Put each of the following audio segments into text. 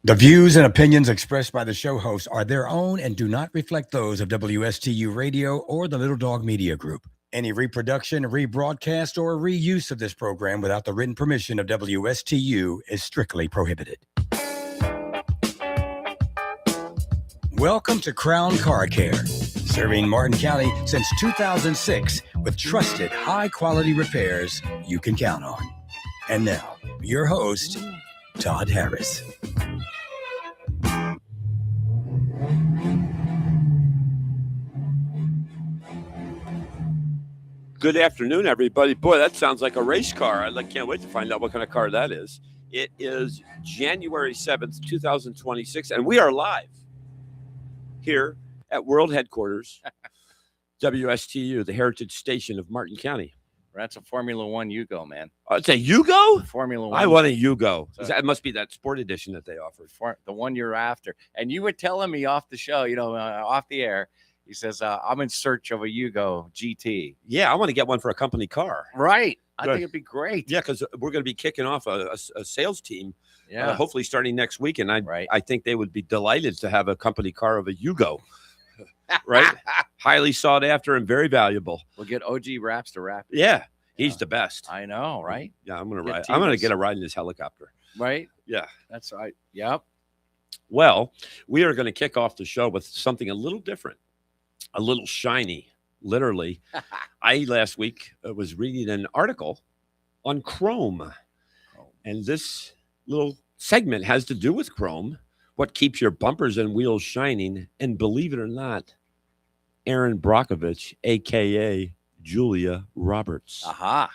The views and opinions expressed by the show hosts are their own and do not reflect those of WSTU Radio or the Little Dog Media Group. Any reproduction, rebroadcast, or reuse of this program without the written permission of WSTU is strictly prohibited. Welcome to Crown Car Care, serving Martin County since 2006 with trusted, high-quality repairs you can count on. And now, your host, Todd Harris. Good afternoon, everybody. Boy, that sounds like a race car. I can't wait to find out what kind of car that is. It is January 7th, 2026, and we are live here at World Headquarters, WSTU, the heritage station of Martin County. That's a Formula One Yugo, man. Oh, it's a Yugo? Formula One. I want a Yugo. So, It must be that sport edition that they offered. the one you're after. And you were telling me off the show, off the air, he says, I'm in search of a Yugo GT. Yeah, I want to get one for a company car. Right. I Good. think it'd be great. Yeah, because we're going to be kicking off a sales team, Yeah. hopefully starting next week. And Right. I think they would be delighted to have a company car of a Yugo. Right? Highly sought after and very valuable. We'll get OG Raps to rap. Yeah, he's Yeah. the best. I know, right? Yeah, I'm gonna Get ride. I'm gonna Tito's. get a ride in his helicopter. Right? Yeah. That's right. Yep. Well, we are going to kick off the show with something a little different, a little shiny. Literally, I last week was reading an article on chrome, and this little segment has to do with chrome. What keeps your bumpers and wheels shining? And believe it or not, Erin Brockovich, aka Julia Roberts. Aha.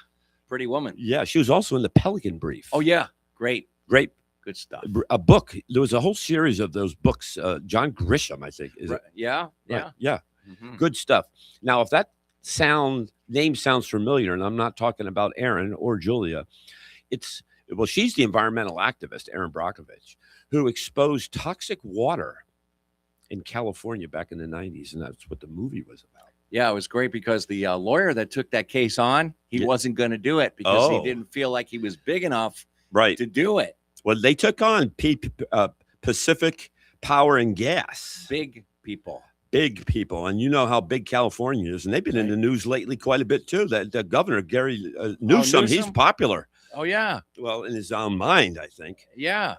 Pretty woman. Yeah, she was also in the Pelican Brief. Oh, yeah. Great. Great. Good stuff. A book. There was a whole series of those books. John Grisham, I think. Is Right. it? Yeah. Right. Yeah. Yeah. Mhm. Good stuff. Now, if that name sounds familiar, and I'm not talking about Erin or Julia, she's the environmental activist, Erin Brockovich, who exposed toxic water in California back in the 90s, and that's what the movie was about. Yeah, it was great because the lawyer that took that case on, he Yeah. wasn't going to do it because Oh. he didn't feel like he was big enough Right. to do it. Well, they took on Pacific Power and Gas. Big people. Big people, and you know how big California is, and they've been in the news lately quite a bit too. That the governor Gary Newsom, he's Newsom? popular. Oh, yeah. Well, in his own mind, I think. Yeah.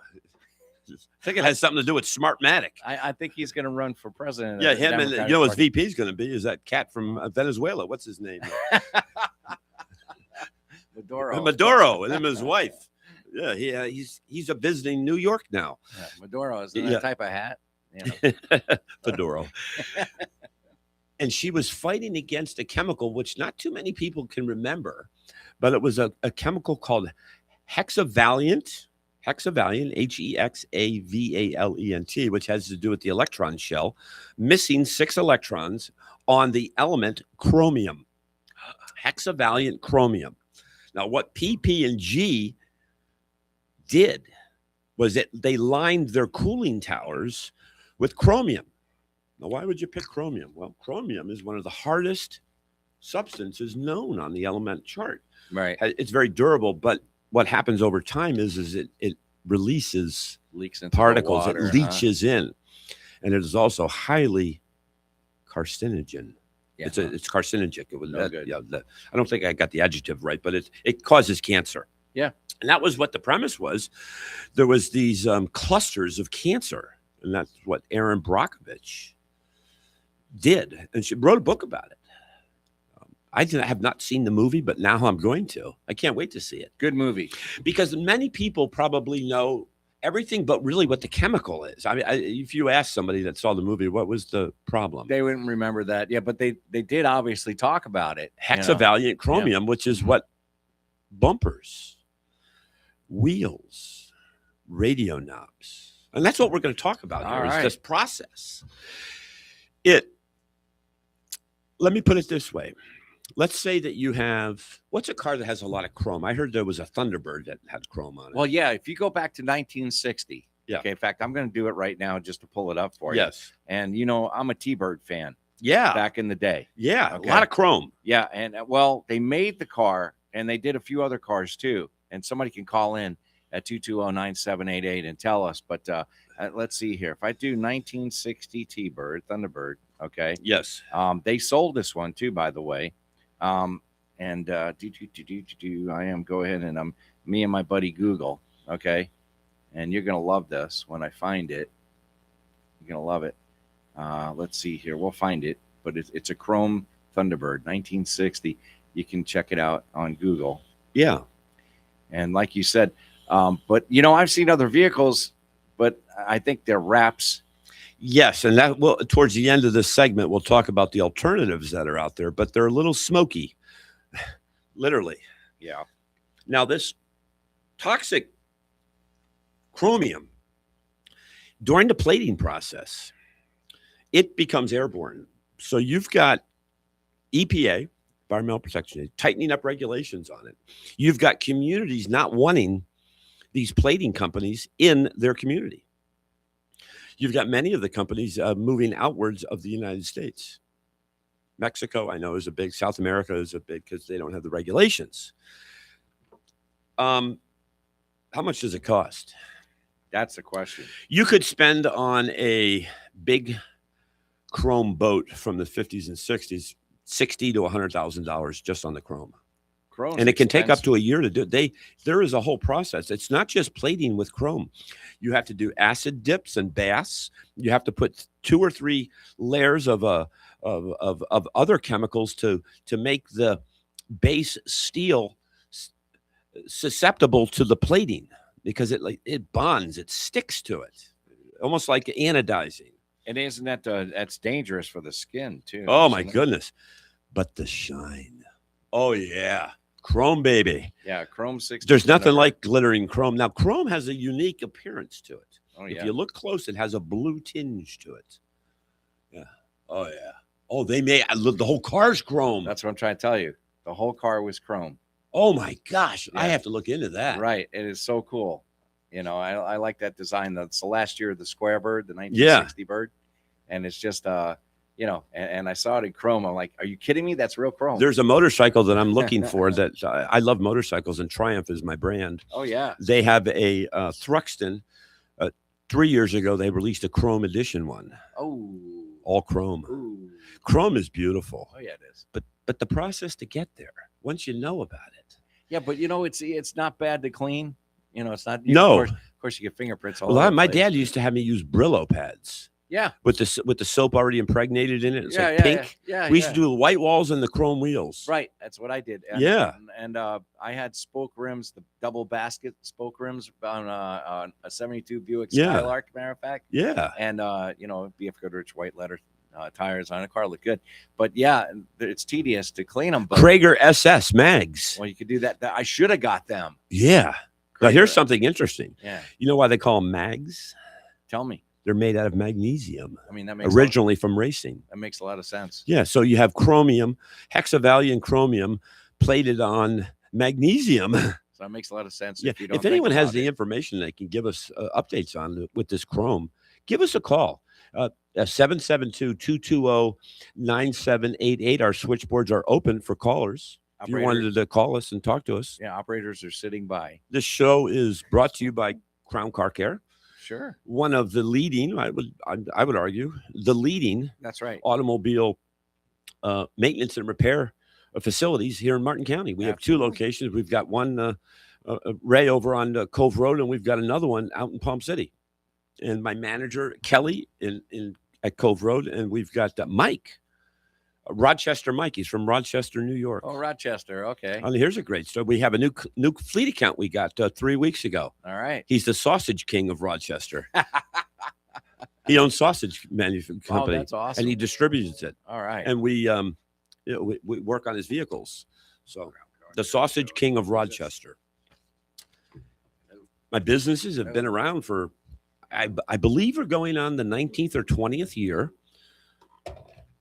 I think it has something to do with Smartmatic. I think he's going to run for president. Yeah, of the him and Democratic you know his Party. VP is going to be is that cat from Venezuela. What's his name? Maduro. Maduro, and him and his wife. Yeah, he's a visiting New York now. Yeah, Maduro is that Yeah. type of hat. You know. Maduro. And she was fighting against a chemical which not too many people can remember, but it was a chemical called hexavalent, Hexavalent, which has to do with the electron shell, missing 6 electrons on the element chromium. Hexavalent chromium. Now, what PP and G did was that they lined their cooling towers with chromium. Now, why would you pick chromium? Well, chromium is one of the hardest substances known on the element chart. Right. It's very durable, but what happens over time is it releases Leaks into particles, the water, it leaches in, and it is also highly carcinogen. Yeah. It's carcinogenic. It was No good. I don't think I got the adjective right, but it causes cancer. Yeah. And that was what the premise was. There was these clusters of cancer, and that's what Erin Brockovich did, and she wrote a book about it. I have not seen the movie, but now I'm going to. I can't wait to see it Good movie. because many people probably know everything, but really what the chemical is. I mean, if you ask somebody that saw the movie, what was the problem? They wouldn't remember that. Yeah, but they did obviously talk about it. you know. Hexavalent chromium, which is what bumpers, wheels, radio knobs, and that's what we're going to talk about All here. Is right. this process. Let me put it this way. Let's say that you have, what's a car that has a lot of chrome? I heard there was a Thunderbird that had chrome on it. Well, yeah, if you go back to 1960. Yeah. Okay, in fact, I'm going to do it right now just to pull it up for you. Yes. And, I'm a T-Bird fan Yeah. back in the day. Yeah. Okay. A lot of chrome. Yeah. And, well, they made the car and they did a few other cars too. And somebody can call in at 220-9788 and tell us. But let's see here. If I do 1960 T-Bird, Thunderbird, okay. Yes. They sold this one too, by the way. I am go ahead and me and my buddy Google, okay. And you're gonna love this when I find it. You're gonna love it. Let's see here. We'll find it, but it's a Chrome Thunderbird, 1960. You can check it out on Google. Yeah. And like you said, but you know, I've seen other vehicles, but I think they're wraps. Yes, and that will towards the end of this segment, we'll talk about the alternatives that are out there, but they're a little smoky, literally. Yeah. Now, this toxic chromium, during the plating process, it becomes airborne. So you've got EPA, Environmental Protection Agency, tightening up regulations on it. You've got communities not wanting these plating companies in their community. You've got many of the companies moving outwards of the United States. Mexico, I know, is a big. South America is a big because they don't have the regulations. How much does it cost? That's the question. You could spend on a big chrome boat from the 50s and 60s $60,000 to $100,000 just on the chrome. Chrome's And it can take up expensive. to a year to do it. There is a whole process. It's not just plating with chrome. You have to do acid dips and baths. You have to put 2 or 3 layers of other chemicals to make the base steel susceptible to the plating, because it bonds, it sticks to it, almost like anodizing. And isn't that that's dangerous for the skin too? Oh my isn't it? goodness! But the shine. Oh yeah, chrome baby. Yeah, Chrome 60. There's nothing like glittering chrome. Now, chrome has a unique appearance to it. Oh If yeah. you look close, it has a blue tinge to it. Yeah. Oh yeah. Oh, they made the whole car's chrome. That's what I'm trying to tell you. The whole car was chrome. Oh my gosh! I Yeah. have to look into that. Right. It is so cool. You know, I like that design. That's the last year of the Square Bird, the 1960 Bird. And it's just, you know, and I saw it in chrome. I'm like, are you kidding me? That's real chrome. There's a motorcycle that I'm looking for that I love motorcycles, and Triumph is my brand. Oh, yeah. They have a Thruxton. 3 years ago, they released a chrome edition one, Oh. all chrome. Ooh. Chrome is beautiful, Oh, yeah, it is. but the process to get there, once you know about it. Yeah, but, you know, it's not bad to clean. You know, it's not. No. Of course, you get fingerprints all Well, over the my place. dad used to have me use Brillo pads Yeah. with the soap already impregnated in it. It's Yeah, like yeah, pink. yeah. We used to do the white walls and the chrome wheels. Right. That's what I did. And, Yeah. And I had spoke rims, the double basket spoke rims on a 72 Buick Yeah. Skylark, matter of fact. Yeah. And, you know, BF Goodrich white letter tires on a car look good. But yeah, it's tedious to clean them. But, Krager SS mags. well, you could do that. I should have got them. Yeah. Now, here's Krager. something interesting. Yeah. You know why they call them mags? Tell me. They're made out of magnesium, I mean, that makes originally from racing. that makes a lot of sense. Yeah. So you have chromium, hexavalent chromium plated on magnesium. So that makes a lot of sense. Yeah. If, you don't If anyone think has about the it. information they can give us updates on with this chrome, give us a call. 772-220-9788. Our switchboards are open for callers. If you wanted to call us and talk to us. Yeah, operators are sitting by. This show is brought to you by Crown Car Care, Sure. one of the leading, I would argue, the leading That's right. automobile maintenance and repair facilities here in Martin County. We have 2 Absolutely. locations. We've got one, Ray, over on Cove Road, and we've got another one out in Palm City. And my manager, Kelly, at Cove Road, and we've got Mike, Rochester Mike. He's from Rochester, New York. Oh, Rochester. Okay. And here's a great story. We have a new fleet account we got 3 weeks ago. All right. He's the sausage king of Rochester. He owns sausage manufacturing Wow, company, that's awesome. and he distributes it. All right. And we work on his vehicles. So the sausage king of Rochester. My businesses have been around for, I believe, are going on the 19th or 20th year.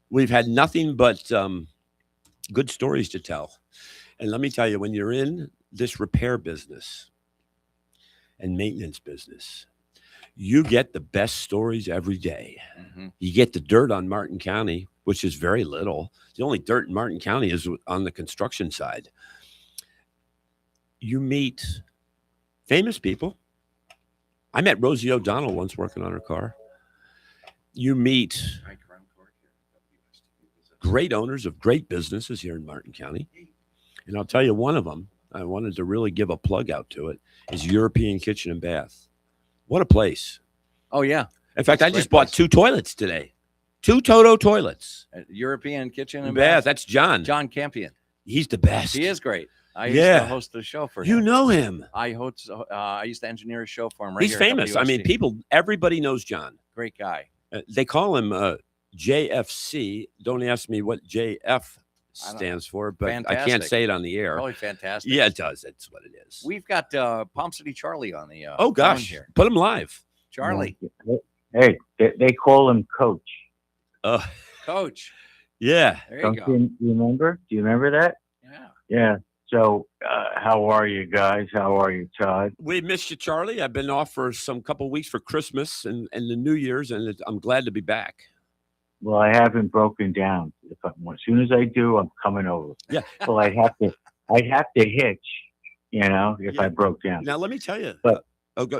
We've had nothing but good stories to tell. And let me tell you, when you're in this repair business and maintenance business, you get the best stories every day. Mhm. You get the dirt on Martin County, which is very little. The only dirt in Martin County is on the construction side. You meet Famous people. I met Rosie O'Donnell once working on her car. You meet great owners of great businesses here in Martin County. And I'll tell you, one of them, I wanted to really give a plug out to it, is European Kitchen and Bath. What a place. Oh, yeah. In fact, That's I a just great bought place. 2 toilets today. 2 Toto toilets. European Kitchen And and Bath. Bath. That's John. John Campion. He's the best. He is great. I used Yeah. to host the show for You him. know him. I used to engineer a show for him. Right He's here at famous. I mean, WST. everybody knows John. Great guy. They call him JFC. Don't ask me what JF stands for, but I can't Fantastic. say it on the air. Really fantastic. Yeah, it does. That's what it is. We've got Palm City Charlie on the Oh phone gosh, here. put him live. Charlie, Hey, they call him Coach. Coach. Yeah. There you Don't go. you remember? Do you remember that? Yeah. Yeah. So, how are you guys? How are you, Todd? We missed you, Charlie. I've been off for some couple weeks for Christmas and the New Year's, and I'm glad to be back. Well, I haven't broken down. As soon as I do, I'm coming over. Yeah. Well, I'd have to hitch, if Yeah. I broke down. Now, let me tell you. But-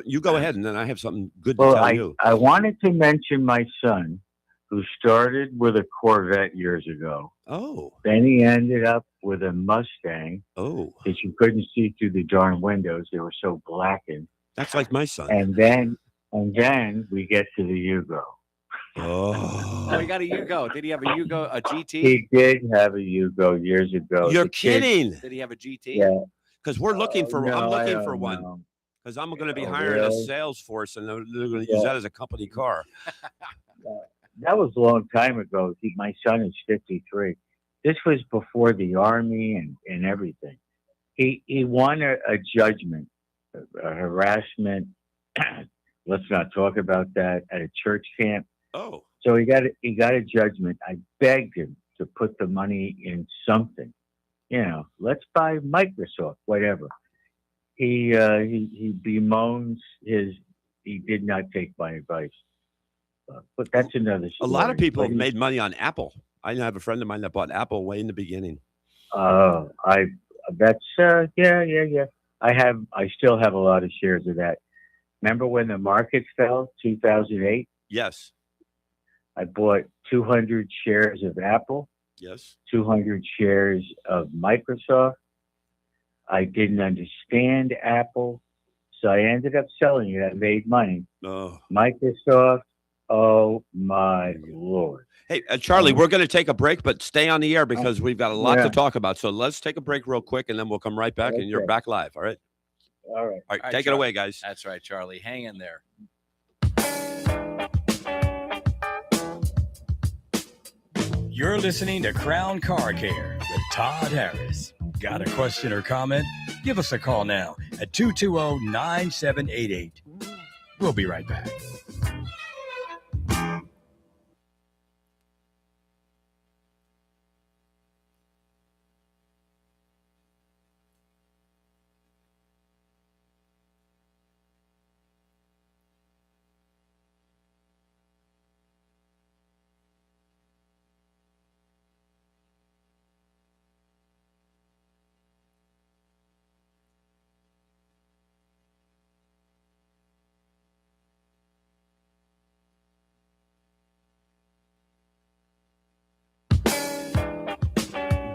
you go ahead, and then I have something good to Well, tell you. I wanted to mention my son, who started with a Corvette years ago. Oh, Then he ended up with a Mustang oh, because you couldn't see through the darn windows; they were so blackened. that's like my son. And then we get to the Yugo. Oh, he got a Yugo. Did he have a Yugo, a GT? He did have a Yugo years ago. You're The kid- kidding? Did he have a GT? Yeah. Because we're looking for. No, I'm I looking for don't one. know. Because I'm going to be Oh, hiring a really? sales force, and they're going to Yeah. use that as a company car. That was a long time ago. My son is 53. This was before the Army and everything. He won a judgment, a harassment. Let's not talk about that, at a church camp. Oh, So he got a judgment. I begged him to put the money in something. Let's buy Microsoft, whatever. He bemoans he did not take my advice. But that's another a story. lot of people But have made money on Apple. I have a friend of mine that bought Apple way in the beginning. Yeah. I still have a lot of shares of that. Remember when the market fell, 2008? Yes, I bought 200 shares of Apple, yes. 200 shares of Microsoft. I didn't understand Apple, so I ended up selling it. I made money. Oh. Microsoft, oh my Lord. Hey, Charlie, we're going to take a break, but stay on the air because we've got a lot to Yeah. talk about. So let's take a break real quick, and then we'll come right back, and you're Okay. back live. All right? All right. All right, right, take it Charlie. away, guys. That's right, Charlie. Hang in there. You're listening to Crown Car Care with Todd Harris. Got a question or comment? Give us a call now at 220-9788. We'll be right back.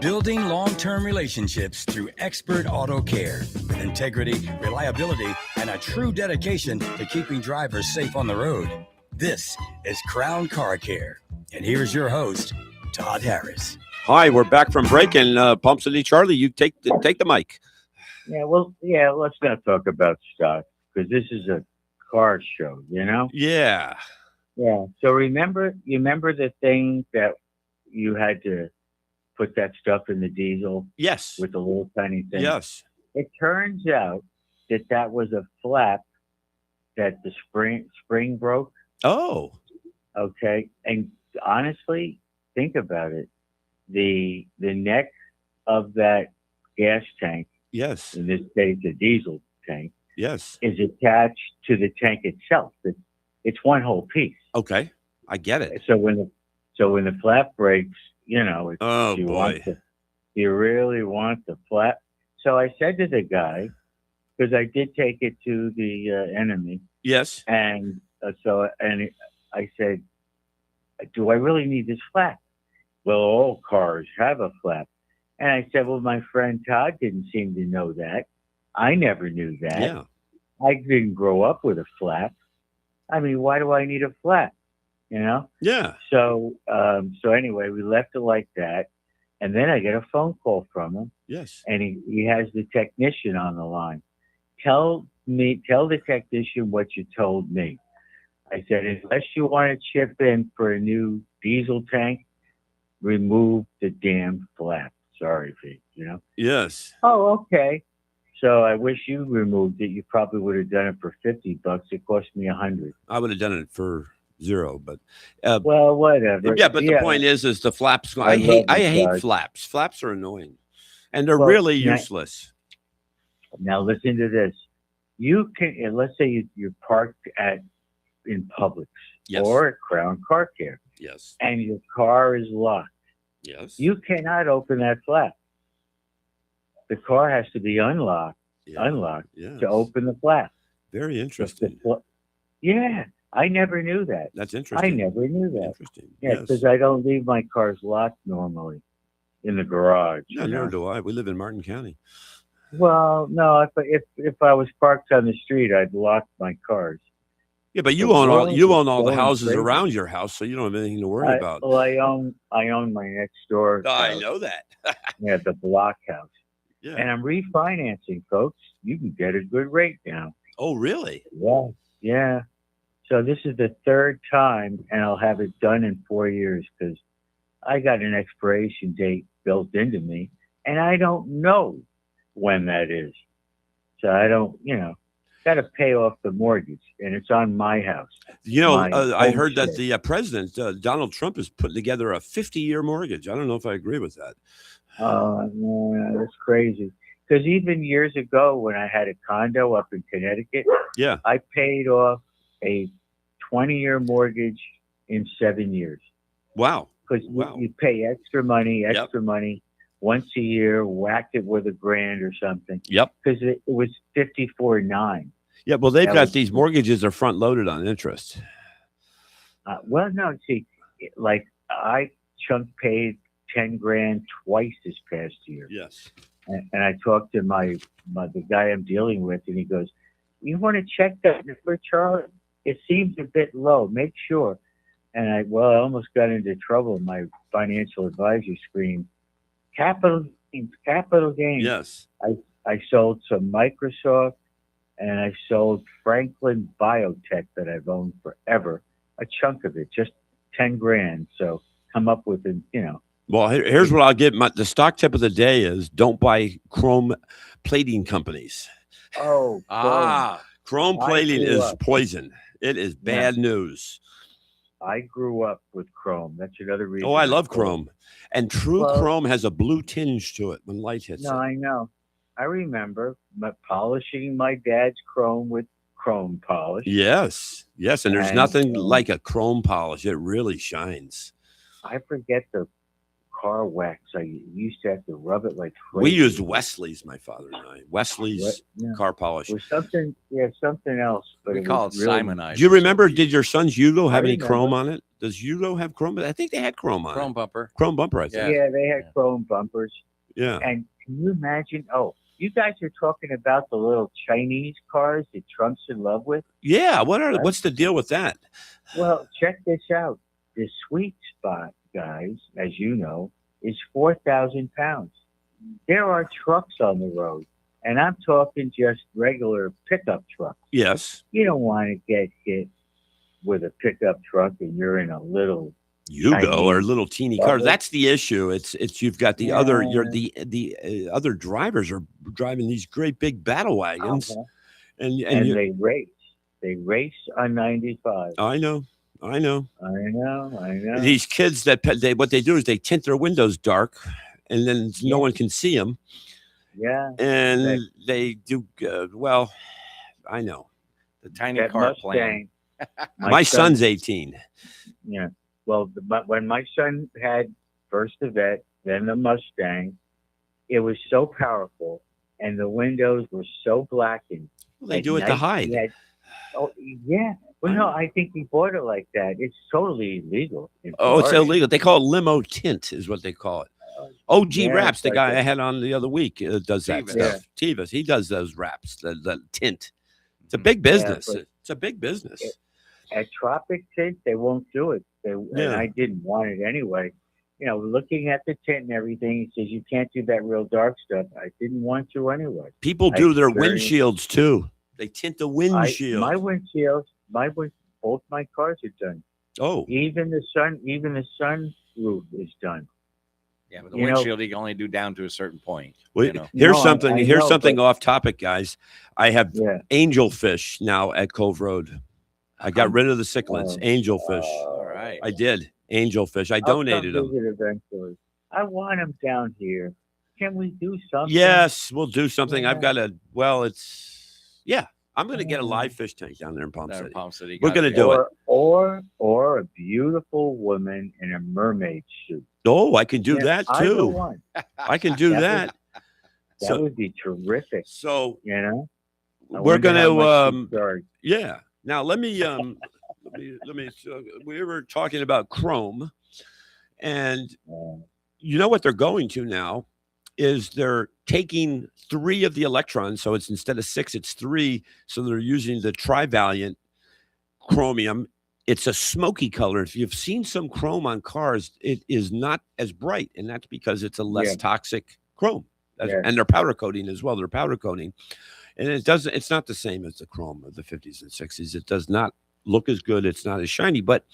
Building long-term relationships through expert auto care with integrity, reliability, and a true dedication to keeping drivers safe on the road. This is Crown Car Care. And here's your host, Todd Harris. Hi, we're back from break, and Pump City Charlie, you take the mic. Let's not talk about stock because this is a car show, Yeah. Yeah. So remember the thing that you had to put that stuff in the diesel Yes. with the little tiny thing? Yes. It turns out that was a flap that the spring broke. Oh. Okay. And honestly, think about it. The neck of that gas tank, Yes. in this case a diesel tank, Yes. is attached to the tank itself. It's one whole piece. Okay. I get it. So when the flap breaks, it's, Oh, boy. you really want the flap. So I said to the guy, because I did take it to the enemy, Yes. and I said, "Do I really need this flap?" Well, all cars have a flap, and I said, "Well, my friend Todd didn't seem to know that. I never knew that. Yeah. I didn't grow up with a flap. I mean, why do I need a flap? You know?" Yeah. So anyway, we left it like that, and then I get a phone call from him, Yes. and he has the technician on the line. Tell the technician what you told me. I said, unless you want to chip in for a new diesel tank, remove the damn flap. Sorry, Pete, you know? Yes. Oh, okay. So I wish you removed it. You probably would have done it for $50. It cost me $100. I would have done it for 0, but Well, whatever. yeah. But the point is the flaps. I hate massage. flaps. Flaps are annoying, and they're Well, really now- useless. Now listen to this. You can, let's say you're parked in Publix Yes. or at Crown Car Care, Yes. and your car is locked. Yes. You cannot open that flap. The car has to be unlocked Yeah. to Yes. open the flap. Very The interesting. Yeah, I never knew that. That's I interesting. never knew that. Interesting. Yeah, Yes. because I don't leave my cars locked normally in the garage. No, you know? neither do I. We live in Martin County. Well, no. If I was parked on the street, I'd lock my cars. Yeah, but you The own all world you is own all the going houses crazy. around your house, so you don't have anything to worry about. I own my next door. I house. know that. Yeah, the block house, Yeah. and I'm refinancing, folks. You can get a good rate now. Oh, really? Yeah, yeah. So this is the third time, and I'll have it done in 4 years because I got an expiration date built into me, and I don't know when that is. So I don't, got to pay off the mortgage, and it's on my house. You know, My I home heard that state. the president, Donald Trump, is putting together a 50-year mortgage. I don't know if I agree with that. No, that's crazy. Because even years ago, when I had a condo up in Connecticut, Yeah. I paid off a 20-year mortgage in 7 years. Wow. Because Wow. you pay extra money once a year, whacked it with $1,000 or something. Yep. Because it was 54.9. Yeah. Well, they've That got was- these mortgages are front loaded on interest. Well, no, see, like I chunk paid 10 grand twice this past year. Yes. And I talked to the guy I'm dealing with, and he goes, "You want to check that number, Charlie? It seems a bit low. Make sure." And I almost got into trouble. My financial advisor screamed, "Capital gains." Yes. I sold some Microsoft, and I sold Franklin Biotech that I've owned forever. A chunk of it, just 10 grand. So come up with Well, here's what I'll give. The stock tip of the day is don't buy chrome plating companies. Oh, Chrome I plating grew is up. poison. It is bad news. I grew up with Chrome. That's another reason. Oh, I love bought it. chrome. And true Well- chrome has a blue tinge to it when light hits No, it. I know. I remember polishing my dad's Chrome with Chrome polish. Yes. Yes. And there's And, nothing like a chrome polish. It really shines. I forget the car wax. I used to have to rub it like We crazy. used Wesley's, my father and I. Wesley's What? Yeah. car polish. It was something else. But We call it was really- Simonizer. Do you remember? Did your son's Yugo have I any remember. chrome on it? Does Yugo have chrome? I think they had chrome on Chrome it. bumper? Chrome bumper, I think. Yeah, they had Chrome bumpers. Yeah. And can you imagine? Oh, you guys are talking about the little Chinese cars that Trump's in love with? Yeah. Right. What's the deal with that? Well, check this out. The sweet spot, guys, as you know, is 4,000 pounds. There are trucks on the road, and I'm talking just regular pickup trucks. Yes. You don't want to get hit with a pickup truck and you're in a little. Yugo or little teeny car. bubble. That's the issue. It's you've got the other the other drivers are driving these great big battle wagons, and And you, they race. They race on 95. I know. I know. These kids what they do is they tint their windows dark, and then no Yeah. one can see them, Yeah. and they do well. I know. The tiny That car plan. Mustang. My son's 18. Yeah. Well, but when my son had first the Vet, then the Mustang, it was so powerful, and the windows were so blackened. Well, they At do it to night, hide. he had- oh, yeah. Well, no, I think he bought it like that. It's totally illegal. in Oh, it's Florida. illegal. They call it limo tint, is what they call it. OG Yeah, Wraps, the but guy the- I had on the other week, does that Tevas. stuff. Tevas, he does those wraps, the tint. It's a big business. but- It's a big business. At Tropic Tint, they won't do it. And Yeah. I didn't want it anyway. You know, looking at the tint and everything, he says you can't do that real dark stuff. I didn't want to anyway. People I do their experienced- windshields too. They tint the windshield. My windshields, both my cars are done. Oh, Even the sun roof is done. Yeah, but the You know- windshield you can only do down to a certain point. well, you know. here's No, something. I Here's know, something but- off topic, guys. I have Yeah. angelfish now at Cove Road. I got rid of the cichlids. Angelfish. All right. I did angelfish. I I'll donated come them. visit eventually. I want them down here. Can we do something? Yes, we'll do something. I've Yeah. got a. Well, it's yeah. I'm going to get a Yeah. live fish tank down there in Palm Down in City. Palm City. We're Got gonna it. do it. Or a beautiful woman in a mermaid suit. Oh, I can do Yeah, that either too. one. I can do That that. That So, would be terrific. so You know, I we're wonder going how much to you charge. yeah. Now let me we were talking about Chrome, and you know what they're going to now is they're taking 3 of the electrons, so it's instead of 6 it's 3, so they're using the Trivaliant chromium. It's a smoky color. If you've seen some chrome on cars, it is not as bright, and that's because it's a less Yeah. toxic chrome. Yeah. And they're powder coating as well. They're powder coating, and it's not the same as the chrome of the 50s and 60s. It does not look as good. It's not as shiny, but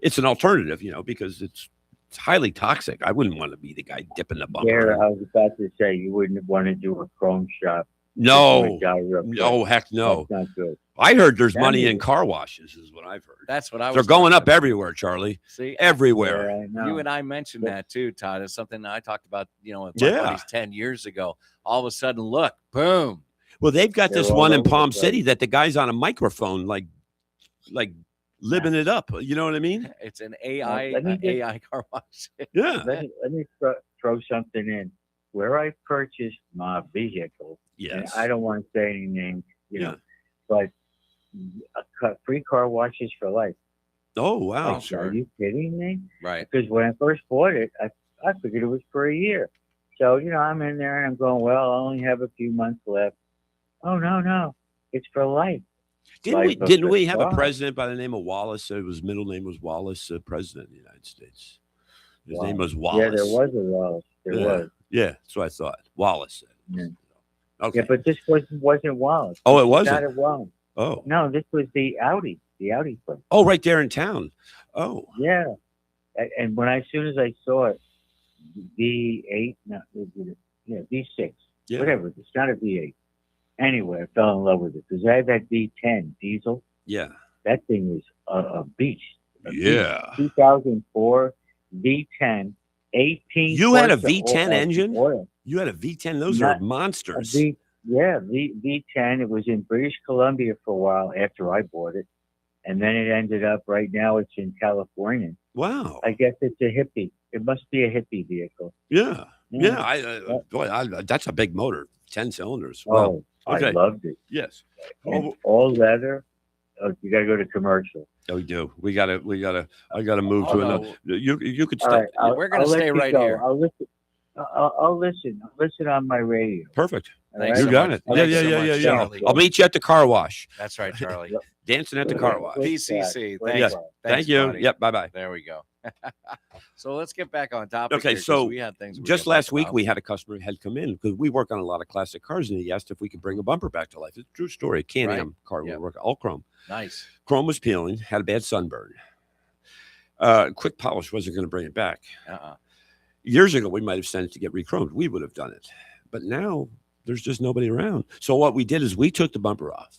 it's an alternative, because it's highly toxic. I wouldn't want to be the guy dipping the bumper. Yeah, I was about to say you wouldn't want to do a chrome shop. No, Die real quick. no, heck no. That's not good. I heard there's That money in is- car washes, is what I've heard. That's what I was. They're going talking up about. everywhere, Charlie. See, Everywhere. Yeah, I know. you and I mentioned Yeah. that too, Todd. It's something that I talked about, with my Yeah. buddies 10 years ago. All of a sudden, look, boom. Well, they've got They're this all one in over the Palm place. City that the guy's on a microphone, like living it up. You know what I mean? It's an AI, let me just- AI car wash. Yeah. Let me throw something in. Where I purchased my vehicle, and Yes. I don't want to say any names, Yeah. but free car washes for life. Oh wow. Oh, sure. Are you kidding me? Right. Because when I first bought it, I figured it was for a year. So, I'm in there and I'm going, well, I only have a few months left. Oh, no. It's for life. Didn't we have a Wow. president by the name of Wallace? His middle name was Wallace, president of the United States. His Wow. name was Wallace. Yeah, there was a Wallace. There Yeah. was. Yeah, that's what I thought. Wallace. Yeah. Okay. Yeah, but this wasn't Wallace. Oh, it Not wasn't. at Wallace. Oh. No, this was the Audi place. Oh, right there in town. Oh. Yeah. And when as soon as I saw it, V8, V6, Yeah. whatever. It's not a V8. Anyway, I fell in love with it because I had that V10 diesel. Yeah. That thing was a beast. A beast. Yeah. 2004 V10, 18. You had a horse- V10 engine? oil. You had a V10. Those Not are A monsters. V10. It was in British Columbia for a while after I bought it, and then it ended up right now. It's in California. Wow. I guess it's a hippie. It must be a hippie vehicle. Yeah. Yeah. That's a big motor. 10 cylinders. Oh, Wow. I Okay. loved it. Yes. And Oh, all leather. Oh, you got to go to commercial. we do. I gotta move to Oh, another. You could All stay. right, We're gonna I'll let stay you right go. here. I'll listen. I'll listen. I'll listen on my radio. Perfect. all Thanks You so got much. it. Yeah, Thanks yeah, so yeah, much, yeah, yeah. Charlie. I'll meet you at the car wash. That's right, Charlie. Dancing at the car wash. PCC. Quick Thanks. fire. Thank Thanks, you. buddy. Yep. Bye bye. There we go. So let's get back on topic. Okay, here, 'cause so we had things we were Just gonna last talk week, about. we had a customer who had come in because we work on a lot of classic cars, and he asked if we could bring a bumper back to life. It's a true story. Can-Am car. Yep. We work all chrome. Nice. Chrome was peeling, had a bad sunburn. Quick polish wasn't going to bring it back. Years ago, we might have sent it to get re-chromed. We would have done it. But now there's just nobody around. So what we did is we took the bumper off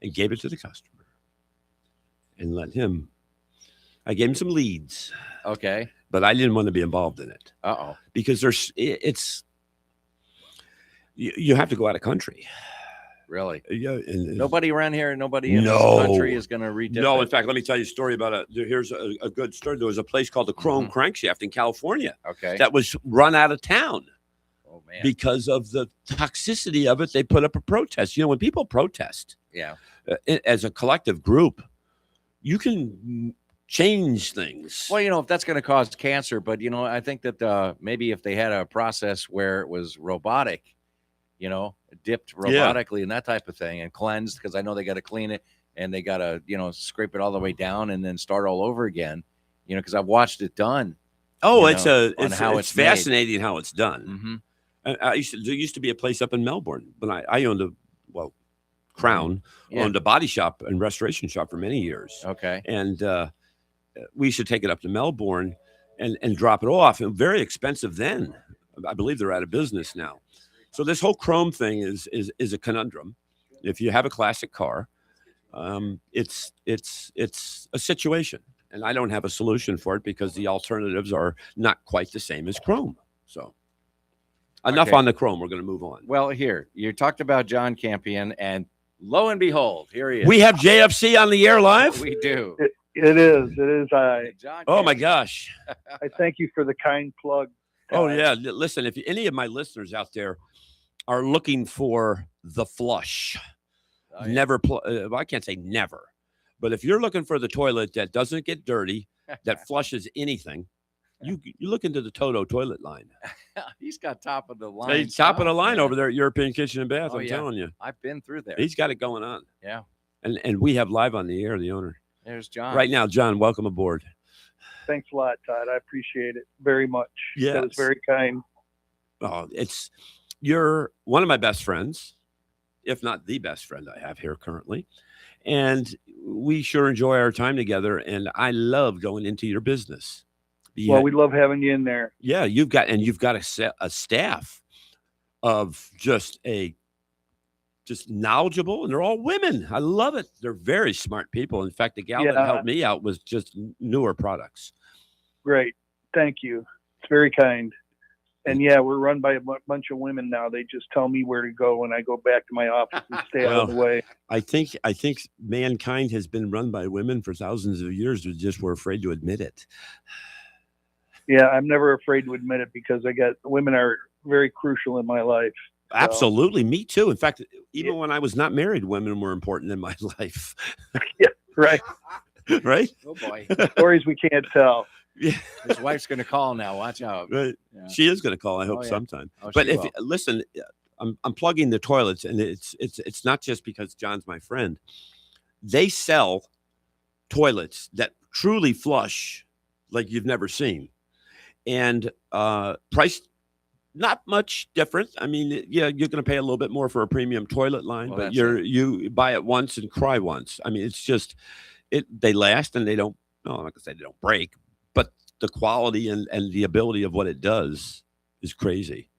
and gave it to the customer and let him. I gave him some leads, Okay. but I didn't want to be involved in it Uh-oh. because you have to go out of country. Really? Yeah, and Nobody around here, nobody in No. this country is going to redip No, it. in fact, let me tell you a story about here's a good story. There was a place called the Chrome Crankshaft in California Okay. that was run out of town. Oh, man. because of the toxicity of it. They put up a protest. When people protest Yeah. As a collective group, you can change things. Well, if that's going to cause cancer, but I think that maybe if they had a process where it was robotic, dipped robotically and that type of thing, and cleansed, because I know they got to clean it and they got to scrape it all the way down and then start all over again. Because I've watched it done. Oh, on it's how it's made. fascinating how it's done. Mm-hmm. There used to be a place up in Melbourne when I owned Crown Yeah. owned a body shop and restoration shop for many years. Okay. And we used to take it up to Melbourne and drop it off. And very expensive then. I believe they're out of business now. So this whole chrome thing is a conundrum. If you have a classic car, it's a situation. And I don't have a solution for it because the alternatives are not quite the same as chrome. So enough Okay. on the chrome. We're going to move on. Well, here you talked about John Campion, and lo and behold, here he is. We have JFC on the air live. We do. It is. I John Oh my Campion. gosh. I thank you for the kind plug. Oh Todd. yeah. Listen, if any of my listeners out there are looking for the flush, Oh, yeah. never. Well, I can't say never, but if you're looking for the toilet that doesn't get dirty, that flushes anything, you look into the Toto toilet line. He's got top of the line. Hey, top of the stuff, line man. over there at European Kitchen and Bath. Oh, I'm yeah. telling you, I've been through there. he's got it going on. Yeah. And we have live on the air the owner There's John. right now. John, welcome aboard. Thanks a lot, Todd. I appreciate it very much. That was Yes. very kind. Oh, you're one of my best friends, if not the best friend I have here currently. And we sure enjoy our time together. And I love going into your business. Well, we love having you in there. Yeah, you've got a staff of just knowledgeable, and they're all women. I love it. They're very smart people. In fact, the gal that Yeah. helped me out was just newer products. Great. Thank you. It's very kind. And yeah, we're run by a bunch of women now. They just tell me where to go when I go back to my office and stay out of the way. I think mankind has been run by women for thousands of years. We just were afraid to admit it. Yeah, I'm never afraid to admit it because women are very crucial in my life. Absolutely, me too. In fact, even when I was not married, women were important in my life. Right. Right? Oh boy. Stories we can't tell. Yeah. His wife's going to call now. Watch out. Right. Yeah. She is going to call. I hope Oh, yeah. sometime. Oh, But she if will. listen, I'm plugging the toilets, and it's not just because John's my friend. They sell toilets that truly flush like you've never seen, and priced not much different. I mean, yeah, you're going to pay a little bit more for a premium toilet line, Well, but that's you buy it once and cry once. I mean, it's just they last and they don't. No, I'm not going to say they don't break, but the quality and the ability of what it does is crazy.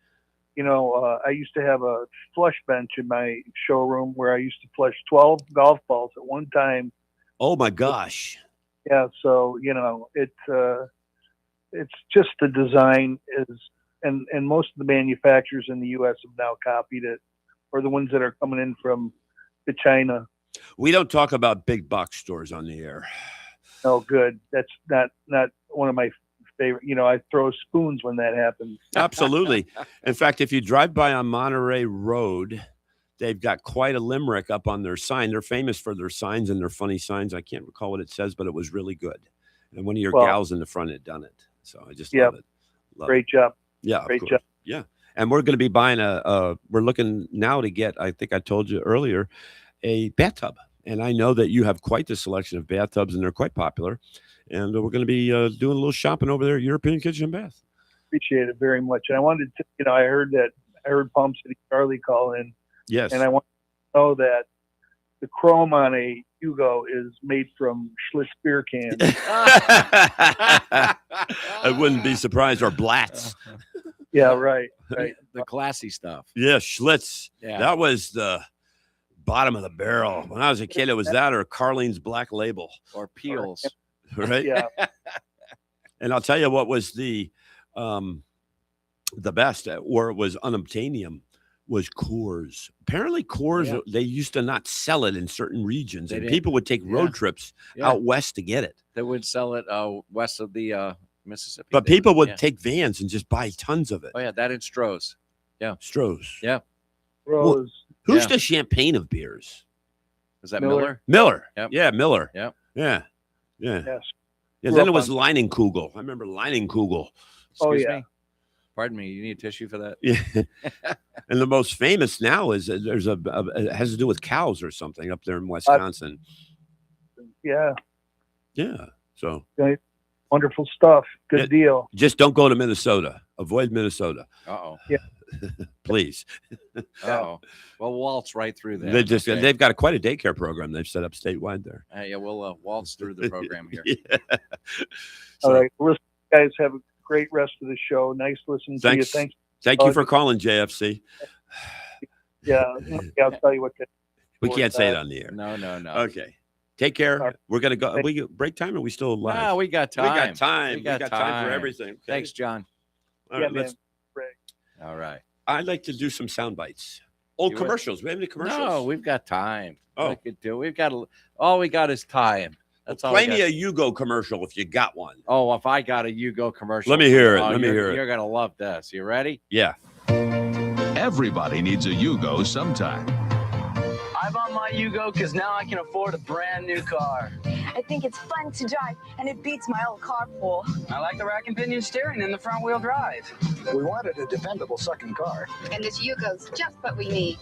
I used to have a flush bench in my showroom where I used to flush 12 golf balls at one time. Oh my gosh. Yeah, so it's just the design is, and most of the manufacturers in the U.S. have now copied it, or the ones that are coming in from China. We don't talk about big box stores on the air. Oh, good. That's not one of my favorite. I throw spoons when that happens. Absolutely. In fact, if you drive by on Monterey Road, they've got quite a limerick up on their sign. They're famous for their signs and their funny signs. I can't recall what it says, but it was really good. And one of your gals in the front had done it. So I just love it. Love Great job. Yeah. Great of course. job. Yeah. And we're going to be buying we're looking now to get, I think I told you earlier, a bathtub. And I know that you have quite the selection of bathtubs, and they're quite popular. And we're going to be doing a little shopping over there at European Kitchen and Bath. Appreciate it very much. And I wanted to, I heard Palm City Charlie call in, Yes. and I want to know that the chrome on a Hugo is made from Schlitz beer cans. I wouldn't be surprised. Or Blatz. Yeah, right. Right. The classy stuff. Yeah, Schlitz. Yeah. That was the bottom of the barrel. When I was a kid, it was that or Carlene's Black Label, Or peels. right? Yeah. And I'll tell you what was the best, or it was unobtainium, was Coors. Apparently, Coors, Yeah. they used to not sell it in certain regions, They and didn't. people would take road Yeah. trips Yeah. out west to get it. They would sell it west of the Mississippi. But They people would yeah. take vans and just buy tons of it. Oh yeah, that in Stroh's. Yeah. Stroh's. Yeah. Rose. Who's Yeah. the champagne of beers? Is that Miller. Miller? Miller. Yep. Yeah, Miller. Yep. Yeah. Yeah. Yes. Yeah. Grew Then it up was on- Leinenkugel. I remember Leinenkugel. Oh, Excuse yeah. me. Pardon me. You need a tissue for that? Yeah. And the most famous now is there's it has to do with cows or something up there in Wisconsin. Yeah. Yeah. So Wonderful stuff. Good Yeah. deal. just don't go to Minnesota. Avoid Minnesota, Uh-oh. please. Uh-oh. Well, waltz right through there. They they've got quite a daycare program they've set up statewide there. Yeah, we'll waltz through the program here. Yeah. All So, right. Well, guys, have a great rest of the show. Nice listening to you. Thanks. Thanks. Thank you for calling, JFC. Yeah. I'll tell you what. We can't say it on the air. No. Okay. Take care. All right. We're gonna go. We break time, or we still live? No, we got We time. got time. We got time time. for everything. Okay? Thanks, John. All Yeah, right, man. let's. All right. I'd like to do some sound bites. Old You would? commercials. We have any commercials? No, we've got time. Oh. We could do. We've got. All we got is time. That's all. Play we me got. a Yugo commercial if you got one. Oh, if I got a Yugo commercial. Let me hear it. Oh, Let me hear it. You're gonna love this. You ready? Yeah. Everybody needs a Yugo sometime. I bought my Yugo because now I can afford a brand new car. I think it's fun to drive, and it beats my old carpool. I like the rack and pinion steering and the front wheel drive. We wanted a dependable second car. And this Yugo's just what we need.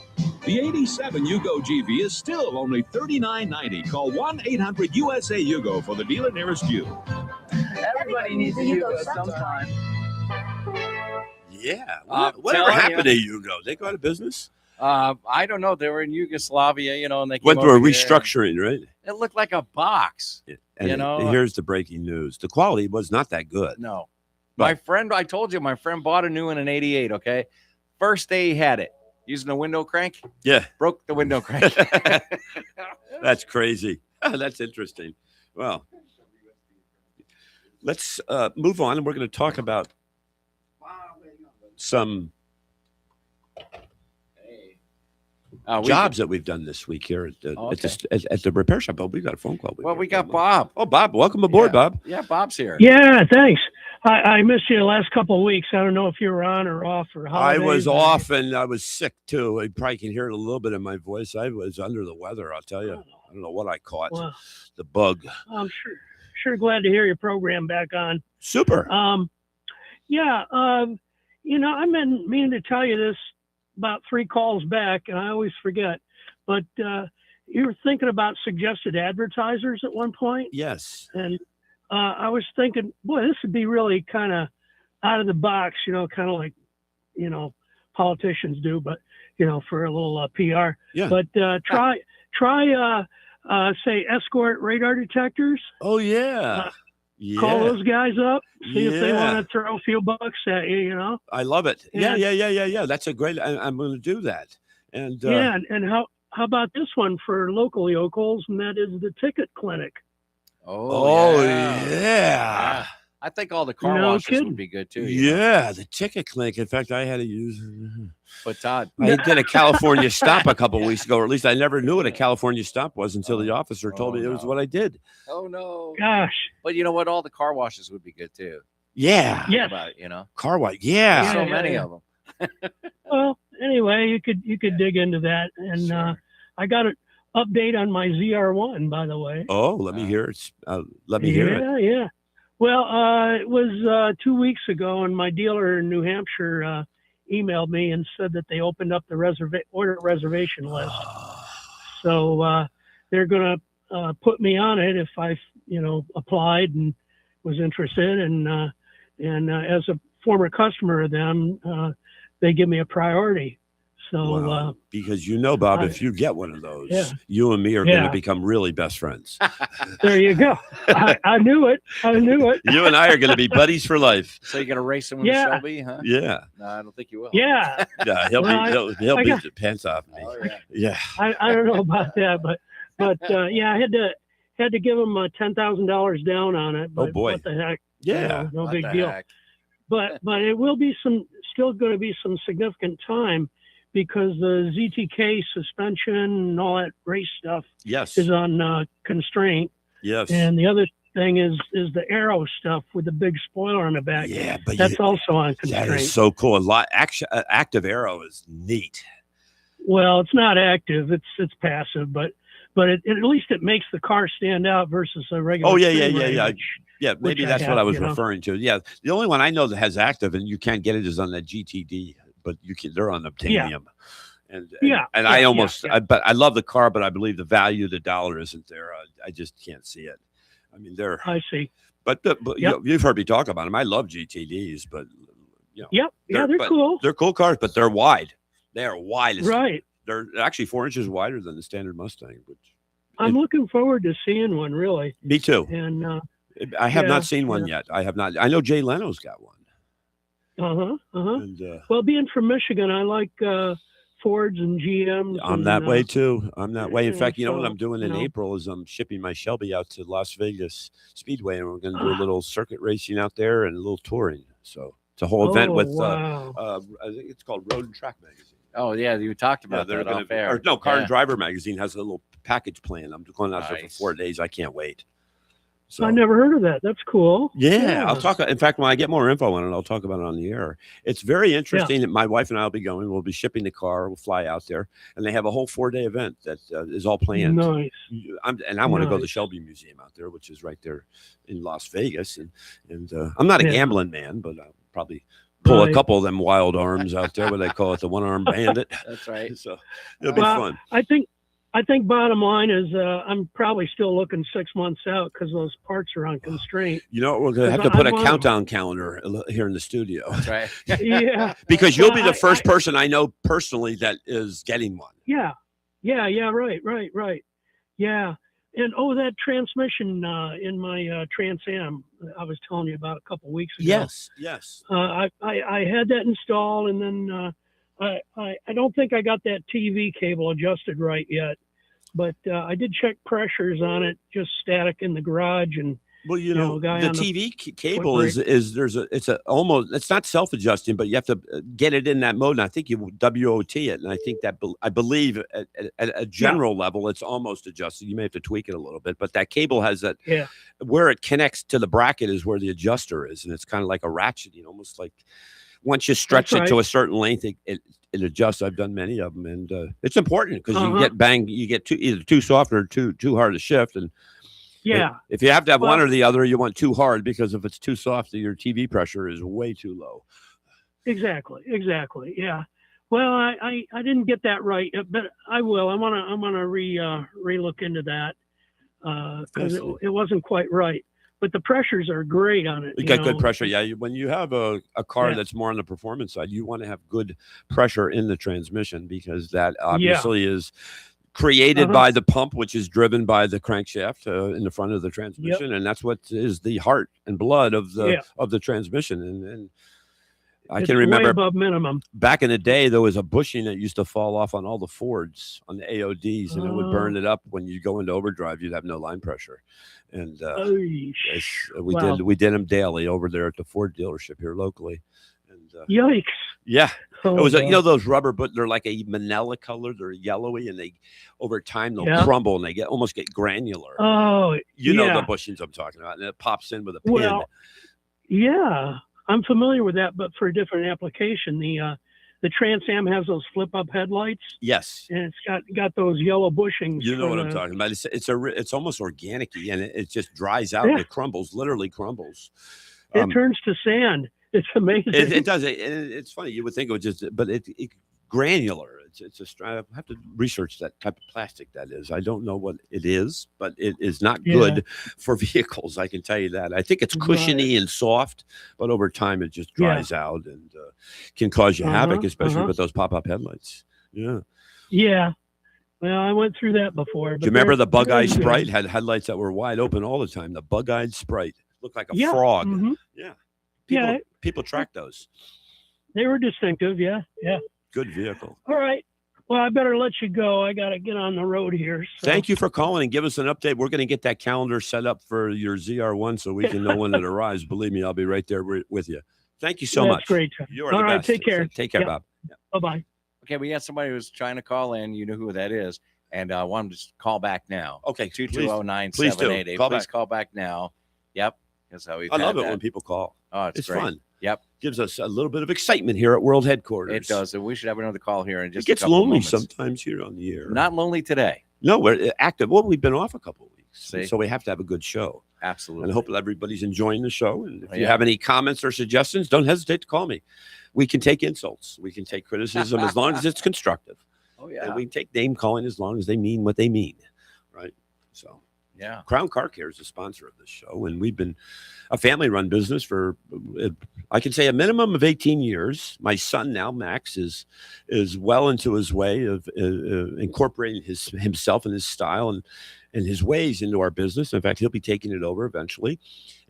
The 87 Yugo GV is still only $39.90. Call 1-800-USA-YUGO for the dealer nearest you. Everybody needs a Yugo sometime. Yeah. I'm Whatever telling happened to Yugo? They go out of business? I don't know. They were in Yugoslavia, and they came Went through a over here. restructuring, right? It looked like a box. And You know- here's the breaking news: the quality was not that good. No. But- My friend, I told you, my friend bought a new one in '88. Okay, first day he had it, using a window crank, Yeah, broke the window crank. that's crazy. That's interesting. Well, let's move on, and we're going to talk about some jobs that we've done this week here at the repair shop. Oh, we got a phone call. Well, we got Bob. Oh, Bob, welcome aboard, Yeah. Bob. Yeah, Bob's here. Yeah, thanks. I missed you the last couple of weeks. I don't know if you were on or off or I holidays. was off and I was sick too. You probably can hear it a little bit in my voice. I was under the weather, I'll tell you. I don't know what I caught. Well, The bug. I'm sure glad to hear your program back on. Super. Yeah, I've been meaning to tell you this about 3 calls back, and I always forget. But you were thinking about suggested advertisers at one point, Yes. and I was thinking, boy, this would be really kind of out of the box, kind of like, politicians do, but, for a little PR. Yeah. But try say escort radar detectors. Oh yeah. Yeah. Call those guys up, see if they Yeah. want to throw a few bucks at you. I love it. Yeah, Yeah. yeah. That's a great. I'm going to do that. And Yeah, and how about this one for local yokels, and that is the ticket clinic. oh yeah. yeah. I think all the car No washes kidding. would be good too. Yeah, the ticket clinic. In fact, I had to use. But Todd, I did a California stop a couple weeks ago, or at least I never knew what a California stop was until the officer told me it was no. what I did. oh no. Gosh, But you know what? All the car washes would be good too. Yeah. yes. Think about it, Car wash. Yeah. Yeah, so yeah, many yeah. of them. Well, anyway, you could dig into that, and Sure. I got an update on my ZR1, by the way. Oh, let me hear it. Let me hear it. Yeah. Well, it was 2 weeks ago, and my dealer in New Hampshire emailed me and said that they opened up the order reservation list. So they're going to put me on it if I, applied and was interested. And as a former customer of them, they give me a priority. So Wow. Because Bob, I- if you get one of those, Yeah. you and me are going Yeah. to become really best friends. there you go. I knew it. You and I are going to be buddies for life. So you're gonna race him with Yeah. Shelby, huh? Yeah. No, I don't think you will. Yeah. Yeah. He'll Well, he'll I beat got- the pants off me. Oh, yeah. Yeah. I don't know about that, but yeah, I had to give them $10,000 down on it. But boy. what the heck? Yeah. No What big the deal. heck? But it will be still going to be some significant time because the ZTK suspension and all that race stuff Yes. is on constraint, Yes. and the thing is the Aero stuff with the big spoiler on the back. Yeah, but that's also on that constraint. is so cool. A lot active Aero is neat. Well, it's not active; it's passive, but at least it makes the car stand out versus a regular. Oh yeah. Stingray, Yeah, maybe that's what I was referring to. Yeah, the only one I know that has active and you can't get it is on that GTD, but you can. They're on obtanium. And I almost, but I love the car, but I believe the value of the dollar isn't there. I just can't see it. I mean, I see. But you've heard me talk about them. I love GTDs, but they're cool. They're cool cars, but they're wide. They are wide. Right. They're actually 4 inches wider than the standard Mustang. Which I'm looking forward to seeing one. Really. Me too. And I have not seen one yet. I have not. I know Jay Leno's got one. And, well, being from Michigan, I like Fords and GMs. I'm that way too. I'm that way. In fact, you know what I'm doing in you know. April is I'm shipping my Shelby out to Las Vegas Speedway, and we're going to do a little circuit racing out there and a little touring. So it's a whole event with I think it's called Road and Track Magazine. Oh yeah, you talked about that off air. Or no, Car and Driver Magazine has a little package plan. I'm going out there for 4 days. I can't wait. So, I never heard of that. That's cool. Yeah, I'll talk. In fact, when I get more info on it, I'll talk about it on the air. It's very interesting. My wife and I will be going. We'll be shipping the car. We'll fly out there, and they have a whole 4-day event that is all planned. Nice. I want to go to the Shelby Museum out there, which is right there in Las Vegas. And I'm not a gambling man, but I'll probably pull a couple of them wild arms out there, what they call it, the one-arm bandit. That's right. So it'll be fun. I think bottom line is I'm probably still looking 6 months out because those parts are on constraint. You know, we're going to have to put a countdown calendar here in the studio. That's right. Yeah. Because you'll be the first person I know personally that is getting one. Yeah. Right. Yeah. And that transmission in my Trans Am I was telling you about a couple of weeks ago. Yes. I had that installed, and then I don't think I got that TV cable adjusted right yet, but I did check pressures on it, just static in the garage. And well, the TV cable it's not self-adjusting, but you have to get it in that mode. And I think you WOT it, and I think that I believe at a general level it's almost adjusted. You may have to tweak it a little bit, but that cable has that where it connects to the bracket is where the adjuster is, and it's kind of like a ratcheting, almost like. Once you stretch it to a certain length, it adjusts. I've done many of them, and it's important because you get banged. You get either too soft or too hard to shift. And if you have to have one or the other, you want too hard because if it's too soft, your TV pressure is way too low. Exactly. Yeah. Well, I didn't get that right, but I will. I'm gonna re-look into that because it wasn't quite right. But the pressures are great on it. You got good pressure. Yeah. When you have a car that's more on the performance side, you want to have good pressure in the transmission because that obviously is created by the pump, which is driven by the crankshaft in the front of the transmission. And that's what is the heart and blood of the transmission. And I can remember way above minimum. Back in the day, there was a bushing that used to fall off on all the Fords on the AODs, and it would burn it up. When you go into overdrive, you'd have no line pressure. And we did them daily over there at the Ford dealership here locally. And yikes! Yeah, it was those rubber, but they're like a manila color. They're yellowy, and they over time they'll crumble and they almost get granular. Oh, you know the bushings I'm talking about, and it pops in with a pin. Well, yeah. I'm familiar with that, but for a different application. The Trans Am has those flip-up headlights. Yes, and it's got those yellow bushings. You know what I'm talking about? It's almost organic-y, and it just granules out. And it crumbles, literally crumbles. It turns to sand. It's amazing. It does. It's funny. You would think it would just, but it's granular. I have to research that type of plastic that is. I don't know what it is, but it is not good for vehicles. I can tell you that. I think it's cushiony and soft, but over time it just dries out and can cause you havoc, especially with those pop-up headlights. Yeah. Yeah. Well, I went through that before. Do you remember the Bug-Eyed Sprite had headlights that were wide open all the time? The Bug-Eyed Sprite looked like a frog. Yeah. People track those. They were distinctive. Yeah. Good vehicle. All right. Well, I better let you go. I got to get on the road here. So. Thank you for calling and give us an update. We're going to get that calendar set up for your ZR1 so we can know when it arrives. Believe me, I'll be right there with you. Thank you so much. That's great. You are the best. Take care. Take care, Bob. Bye-bye. Okay, we got somebody who's trying to call in. You know who that is. And I want them to call back now. Okay. 220-9788. Please call back now. Yep. That's how we've I love had it that. when people call. Oh, it's great. fun. Yep. Gives us a little bit of excitement here at World Headquarters. It does. And we should have another call here in just It gets a couple lonely moments. sometimes here on the air. Not lonely today. No, we're active. Well, we've been off a couple of weeks. See? So we have to have a good show. Absolutely. And I hope that everybody's enjoying the show. And if you Yeah. have any comments or suggestions, don't hesitate to call me. We can take insults. We can take criticism as long as it's constructive. Oh, And yeah. we can take name calling as long as they mean what they mean. Right. So Yeah. Crown Car Care is a sponsor of this show. And we've been a family run business for, I can say, a minimum of 18 years. My son now, Max, is well into his way of incorporating himself and his style and his ways into our business. In fact, he'll be taking it over eventually.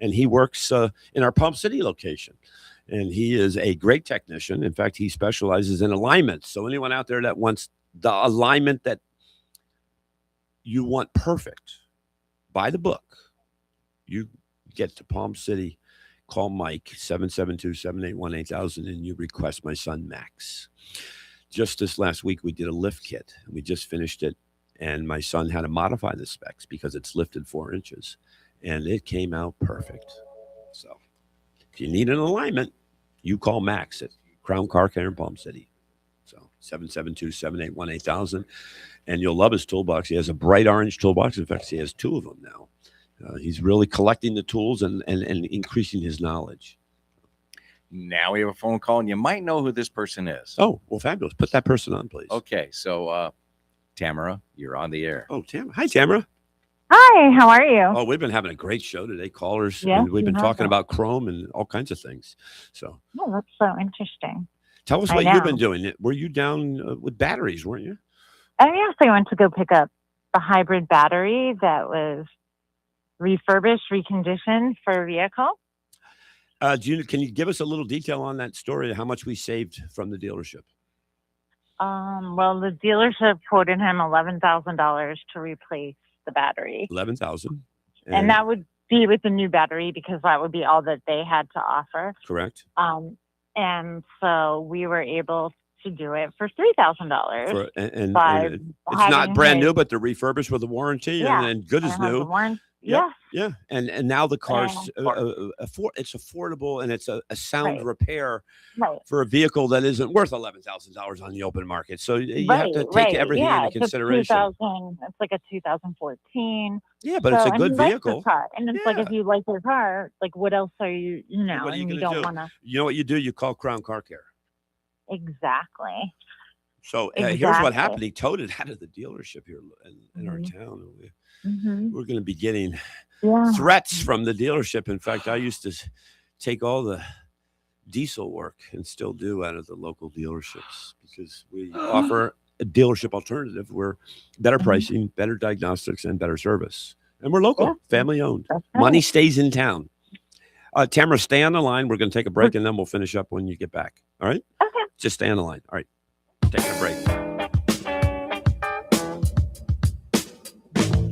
And he works in our Palm City location. And he is a great technician. In fact, he specializes in alignment. So anyone out there that wants the alignment that you want perfect, by the book, you get to Palm City, call Mike, 772-781-8000, and you request my son, Max. Just this last week, we did a lift kit. We just finished it, and my son had to modify the specs because it's lifted 4 inches, and it came out perfect. So if you need an alignment, you call Max at Crown Car Care in Palm City. So 772-781-8000, and you'll love his toolbox. He has a bright orange toolbox. In fact, he has 2 of them now. He's really collecting the tools and increasing his knowledge. Now we have a phone call, and you might know who this person is. Oh, well, fabulous. Put that person on, please. Okay, so Tamara, you're on the air. Oh, Tamara. Hi, Tamara. Hi, how are you? Oh, we've been having a great show today. Callers. Yes, and we've been we talking have. about Chrome and all kinds of things. So Oh, that's so interesting. tell us I what you've know. been doing. Were you down with batteries, weren't you? Oh, yes, I went to go pick up the hybrid battery that was refurbished, reconditioned for a vehicle. Can you give us a little detail on that story? How much we saved from the dealership? Well, the dealership quoted him $11,000 to replace the battery. 11,000. And that would be with the new battery because that would be all that they had to offer. Correct. And so we were able to do it for $3,000. And by it's not having brand his- new, but they're refurbished with a warranty Yeah, and good and as it has new. a warranty. Yep, Yes. yeah, and now the car's And- it's affordable and it's a sound Right. repair Right. for a vehicle that isn't worth $11,000 on the open market. So you have to take Right. everything Yeah, into it's a consideration. 2000, it's like a 2014. Yeah, but it's a and good he likes his vehicle. car. And it's like, Yeah. if you like your car, like what else are you, What are you and you gonna don't do? want to. You know what you do? You call Crown Car Care. Exactly. So here's what Exactly. happened. He towed it out of the dealership here in our town. We're going to be getting Yeah. threats from the dealership. In fact, I used to take all the diesel work and still do out of the local dealerships because we offer a dealership alternative where better pricing, better diagnostics, and better service. And we're local, Yeah. family owned. That's Money right. stays in town. Tamara, stay on the line. We're going to take a break and then we'll finish up when you get back. All right? Okay. Just stay on the line. All right. Taking a break.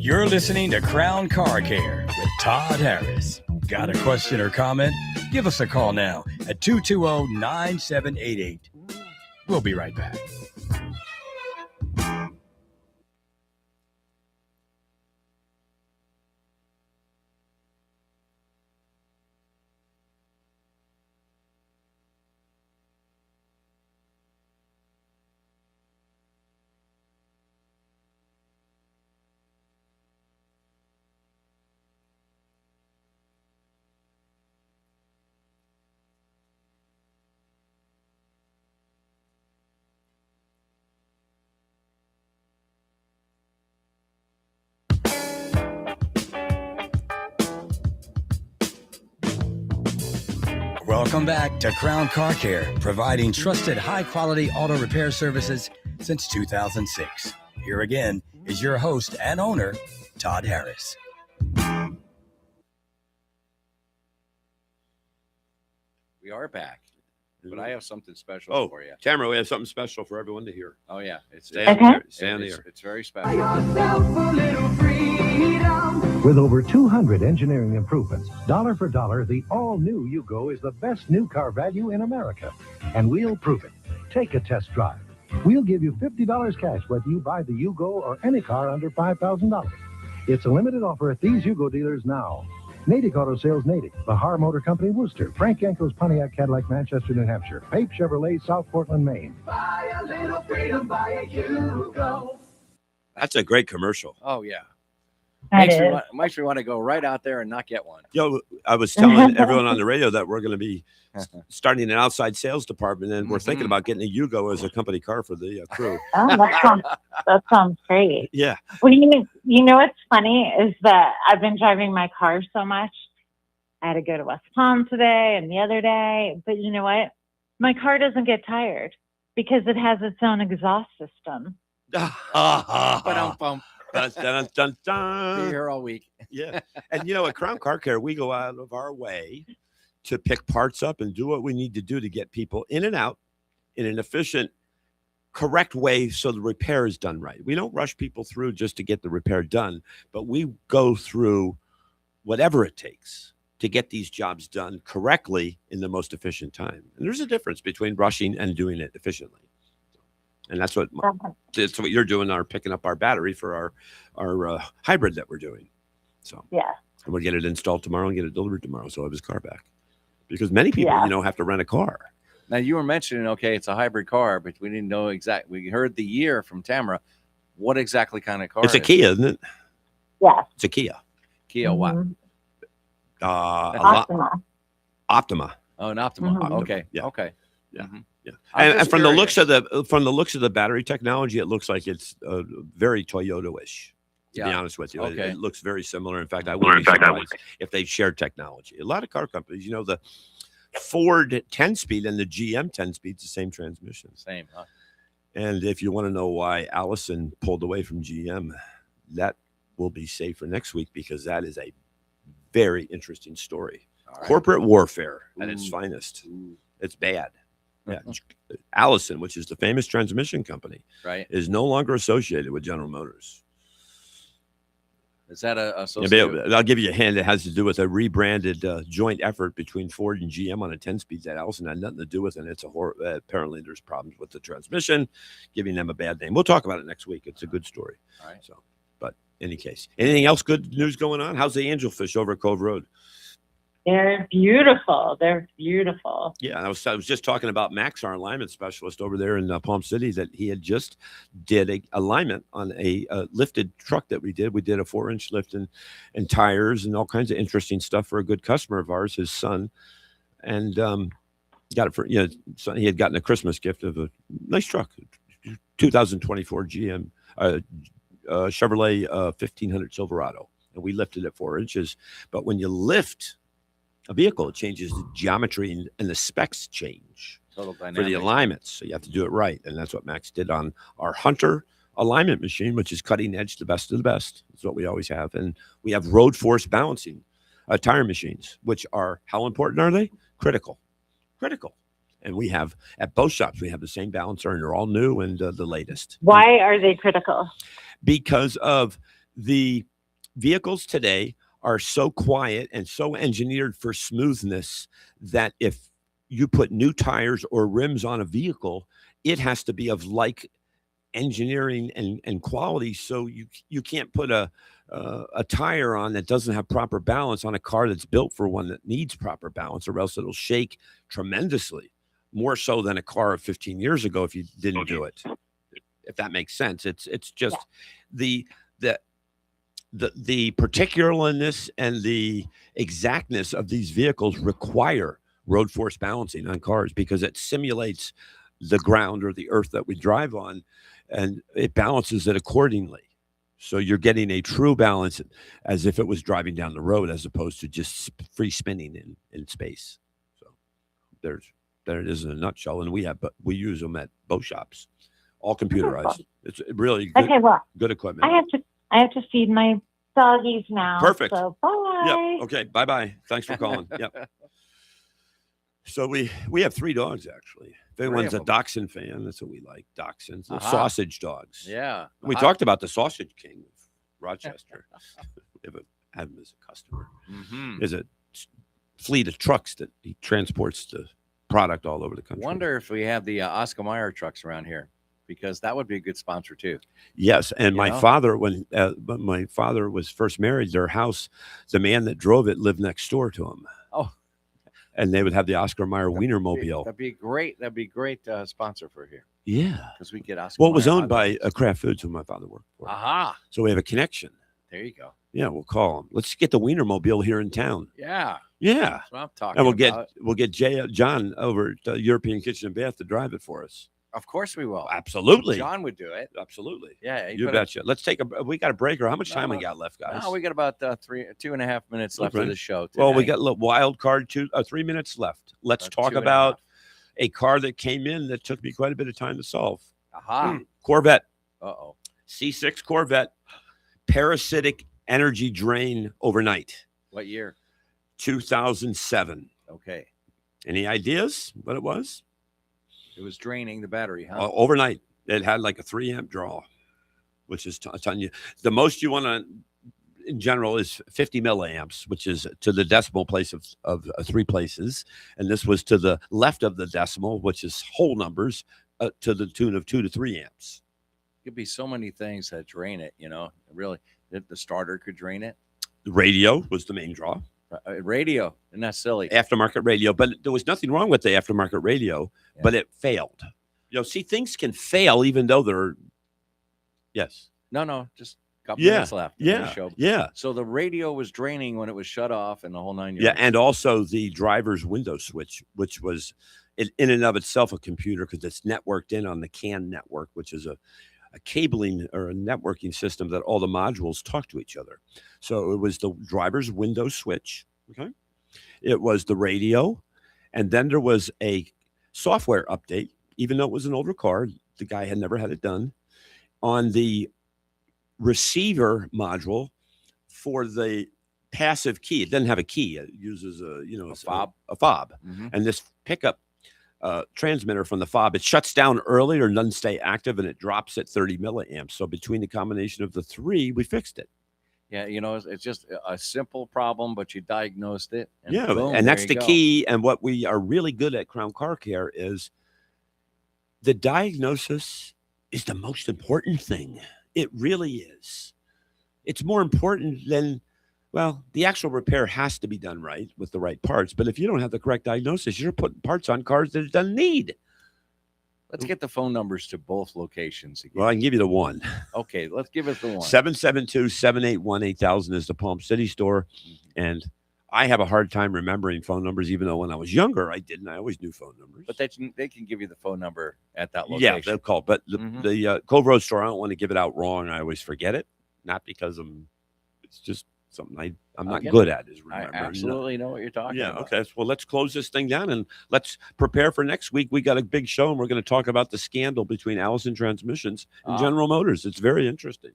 You're listening to Crown Car Care with Todd Harris. Got a question or comment? Give us a call now at 220-9788. We'll be right back. Welcome back to Crown Car Care, providing trusted high-quality auto repair services since 2006. Here again is your host and owner, Todd Harris. We are back, but I have something special Oh, for you. Tamara, we have something special for everyone to hear. Oh yeah, it's Stay on the air. Stay on the air. It's very special. With over 200 engineering improvements, dollar for dollar, the all-new Yugo is the best new car value in America. And we'll prove it. Take a test drive. We'll give you $50 cash whether you buy the Yugo or any car under $5,000. It's a limited offer at these Yugo dealers now. Natick Auto Sales Natick, Bahar Motor Company Worcester, Frank Yanko's Pontiac Cadillac Manchester, New Hampshire, Pape Chevrolet South Portland, Maine. Buy a little freedom, buy a Yugo. That's a great commercial. Oh yeah. That Makes me want to go right out there and not get one. Yo, I was telling everyone on the radio that we're going to be starting an outside sales department, and we're thinking about getting a Yugo as a company car for the crew. Oh, that sounds great. Yeah. Well, you know what's funny is that I've been driving my car so much. I had to go to West Palm today and the other day, but you know what? My car doesn't get tired because it has its own exhaust system. Ba-dum-bum. Dun, dun, dun, dun. Be here all week. Yeah. And, at Crown Car Care, we go out of our way to pick parts up and do what we need to do to get people in and out in an efficient, correct way so the repair is done right. We don't rush people through just to get the repair done, but we go through whatever it takes to get these jobs done correctly in the most efficient time. And there's a difference between rushing and doing it efficiently. And that's what you're doing, picking up our battery for our hybrid that we're doing. So yeah, and we'll get it installed tomorrow and get it delivered tomorrow. So I have his car back, because many people, have to rent a car. Now you were mentioning, okay, it's a hybrid car, but we didn't know exactly. We heard the year from Tamara. What exactly kind of car? It's a Kia, isn't it? Yeah, it's a Kia. Kia what? Optima. Optima. Oh, an Optima. Mm-hmm. Okay. Yeah. Okay. Yeah. Mm-hmm. Yeah. And from the looks of the battery technology, it looks like it's very Toyota-ish. To be honest with you, Okay. it looks very similar. In fact, I wouldn't be surprised if they shared technology. A lot of car companies, the Ford 10-speed and the GM 10-speed, the same transmission. Same, huh? And if you want to know why Allison pulled away from GM, that will be saved for next week, because that is a very interesting story. All right. Corporate warfare at its finest. It's bad. Yeah. Allison, which is the famous transmission company, right, is no longer associated with General Motors. Is that a I'll give you a hint. It has to do with a rebranded joint effort between Ford and GM on a 10-speed that Allison had nothing to do with, and it's apparently there's problems with the transmission, giving them a bad name. We'll talk about it next week. It's a good story. All right. So, but in any case, anything else good news going on? How's the angelfish over at Cove Road? They're beautiful. They're beautiful. Yeah, I was just talking about Max, our alignment specialist over there in Palm City, that he had just did a alignment on a lifted truck that we did. We did a 4-inch lift and tires and all kinds of interesting stuff for a good customer of ours, his son, and got it for so he had gotten a Christmas gift of a nice truck, 2024 GM Chevrolet 1500 Silverado, and we lifted it 4 inches. But when you lift a vehicle, it changes the geometry and the specs change total dynamic for the alignments. So you have to do it right. And that's what Max did on our Hunter alignment machine, which is cutting edge, the best of the best. That's what we always have. And we have road force balancing tire machines, which are, how important are they? Critical. And we have, at both shops, we have the same balancer, and they're all new and the latest. Why are they critical? Because of the vehicles today are so quiet and so engineered for smoothness that if you put new tires or rims on a vehicle, it has to be of like engineering and quality. So you can't put a tire on that doesn't have proper balance on a car that's built for one that needs proper balance, or else it'll shake tremendously, more so than a car of 15 years ago if you didn't do it. If that makes sense. It's just the particularness and the exactness of these vehicles require road force balancing on cars, because it simulates the ground or the earth that we drive on, and it balances it accordingly. So you're getting a true balance as if it was driving down the road, as opposed to just free spinning in space. So there it is in a nutshell. And we use them at both shops, all computerized. It's really good, good equipment. I have to feed my doggies now. Perfect. So bye. Yep. Okay. Bye-bye. Thanks for calling. Yep. So we have 3 dogs, actually. If anyone's a Dachshund fan, that's what we like. Dachshunds, the sausage dogs. Yeah. We talked about the Sausage King of Rochester. We have him as a customer. Mm-hmm. There's a fleet of trucks that he transports the product all over the country. Wonder if we have the Oscar Mayer trucks around here. because that would be a good sponsor too. Yes, and You my know? father, when my father was first married, their house, the man that drove it lived next door to him. Oh. And they would have the Oscar Mayer Wienermobile. That'd be great. That'd be great sponsor for here. Yeah. Because we get Oscar. Well, it was Mayer owned hot by dogs. Kraft Foods, who my father worked for. Aha. So we have a connection. There you go. Yeah, we'll call him. Let's get the Wienermobile here in town. Yeah. Yeah. That's what I'm talking And about. we'll get John over to European Kitchen and Bath to drive it for us. Of course we will. Absolutely. John would do it. Absolutely. Yeah. You betcha. Let's take we got a break, or how much time we No. got left, guys? No, we got about 2.5 minutes left Okay. of the show. Well, we today. got a little wild card 3 minutes left. Let's talk 2.5. about a car that came in that took me quite a bit of time to solve. Aha. Corvette. Uh-oh. C6 Corvette. Parasitic energy drain overnight. What year? 2007. Okay. Any ideas what it was? It was draining the battery, huh? Overnight. It had like a 3 amp draw, which is telling you the most you want to, in general, is 50 milliamps, which is to the decimal place of 3 places. And this was to the left of the decimal, which is whole numbers, to the tune of 2 to 3 amps. Could be so many things that drain it, really. The starter could drain it. The radio was the main draw. Radio, isn't that silly? Aftermarket radio, but there was nothing wrong with the aftermarket radio, but it failed. See, things can fail even though they're, yes. No, just a couple Yeah, minutes left. in the yeah, show. yeah. So the radio was draining when it was shut off and the whole 9 yards. Yeah, and also the driver's window switch, which was in and of itself a computer because it's networked in on the CAN network, which is a cabling or a networking system that all the modules talk to each other. So it was the driver's window switch. Okay. It was the radio. And then there was a software update, even though it was an older car. The guy had never had it done on the receiver module for the passive key. It doesn't have a key. It uses a fob. A fob. Mhm. And this pickup transmitter from the fob, it shuts down early or doesn't stay active, and it drops at 30 milliamps. So between the combination of the three, we fixed it. Yeah, it's just a simple problem, but you diagnosed it. And Yeah, boom, and that's there the you go. key. And what we are really good at Crown Car Care is the diagnosis is the most important thing. It really is. It's more important than, well, the actual repair has to be done right with the right parts. But if you don't have the correct diagnosis, you're putting parts on cars that it doesn't need. Let's get the phone numbers to both locations again. Well, I can give you the one. Okay, let's give us the one. 772-781-8000 is the Palm City store. And I have a hard time remembering phone numbers, even though when I was younger, I didn't. I always knew phone numbers. But they can give you the phone number at that location. Yeah, they'll call. But the Cove Road store, I don't want to give it out wrong. I always forget it. Not because it's just something I'm not Okay. good at is I remembering. absolutely know what you're talking Yeah, about. okay. Well, let's close this thing down and let's prepare for next week. We got a big show and we're going to talk about the scandal between Allison Transmissions and General Motors. It's very interesting.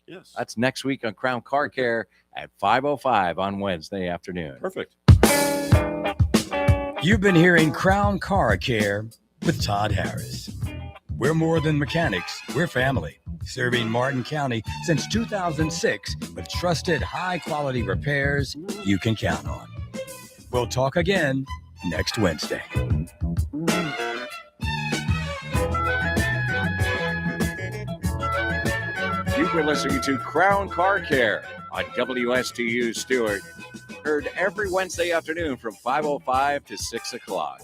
Yes. That's next week on Crown Car Care at 5:05 on Wednesday afternoon. Perfect. You've been hearing Crown Car Care with Todd Harris. We're more than mechanics, we're family, serving Martin County since 2006 with trusted high-quality repairs you can count on. We'll talk again next Wednesday. You've been listening to Crown Car Care on WSTU Stewart. Heard every Wednesday afternoon from 5:05 to 6 o'clock.